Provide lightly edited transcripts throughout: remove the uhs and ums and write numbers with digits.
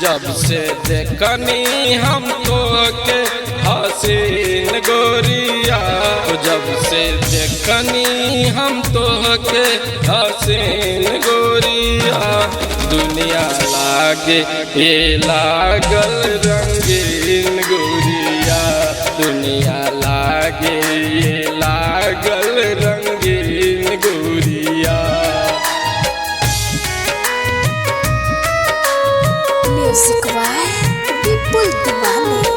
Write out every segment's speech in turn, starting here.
जब से देखनी हम तो के हसीन गोरिया, जब से देखनी हम तो के हसीन गोरिया, दुनिया लागे ये लागल रंगीन गोरिया, दुनिया लागे ये लागल रंगीन गोरिया। म्यूजिक बाय विपुल दीवाने।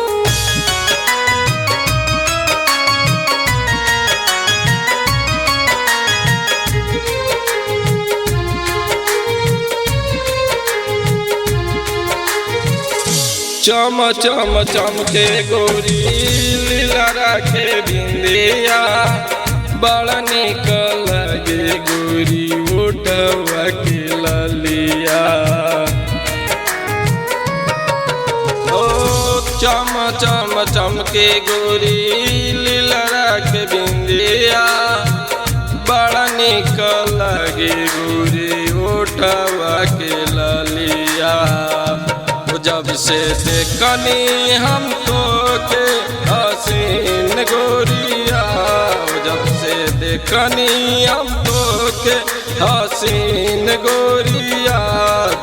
चम चम चमके गोरी लीला राखे बिंदिया, बड़ा निक लगे गोरी उठवा के ललिया। ओ चम चम चमके गोरी लीला राखे बिंदिया, बड़ा निक लगे गोरी उठवा के ललिया। जब से देखनी हम तो के हसीन गोरिया, जब से देखनी हम तो के हसीन गोरिया,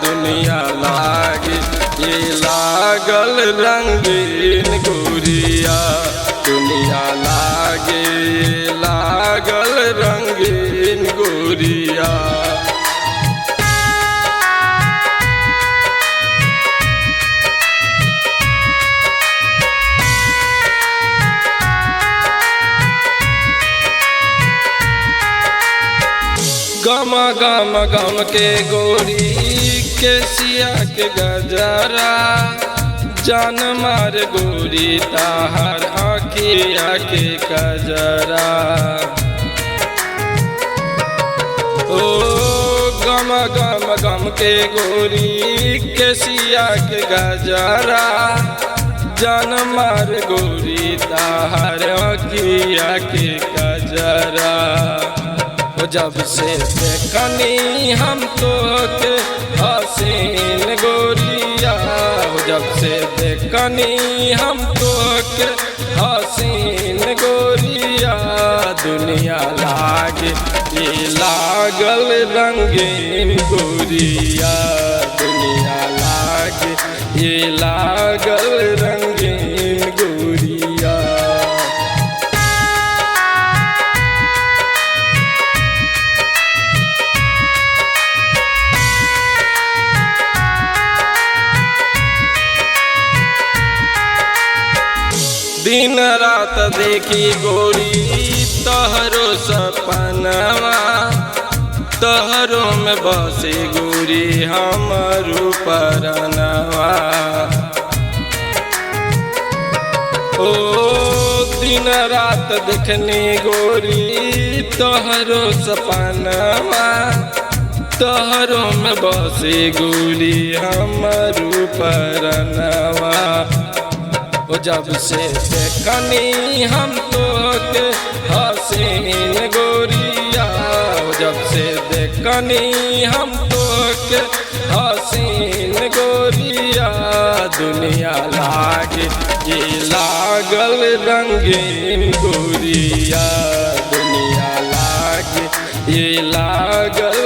दुनिया लागे ये लागल रंगीन गोरिया, दुनिया लागे ये लागल रंगीन गोरिया। गम गम गम के गोरी के सिया के गजरा, जान मार गोरी ताहर आँखिया के कजरा। ओ गम गम गम के गोरी के सिया के गजरा, जान मार गोरी ताहर आँखिया के कजरा। जब से देखनी हम तो के हसीन गोरिया, जब से देखनी हम तो के हसीन गोरिया, दुनिया लागे ये लागल रंगीन गोरिया, दुनिया लागे ये लागल रंगीन गोरिया। दिन रात देखी गोरी तहरो सपनवा, तहरो में बसे गोरी हमरू परनवा। ओ दिन रात देखनी गोरी तहरो सपनवा, तहरो में बसे गोरी हमरू परनवा। जब से देखनी हम तो के हसीन गोरिया, जब से देखनी हम तो के हसीन गोरिया, दुनिया लागे ये लागल रंगीन गोरिया, दुनिया लागे ये लागल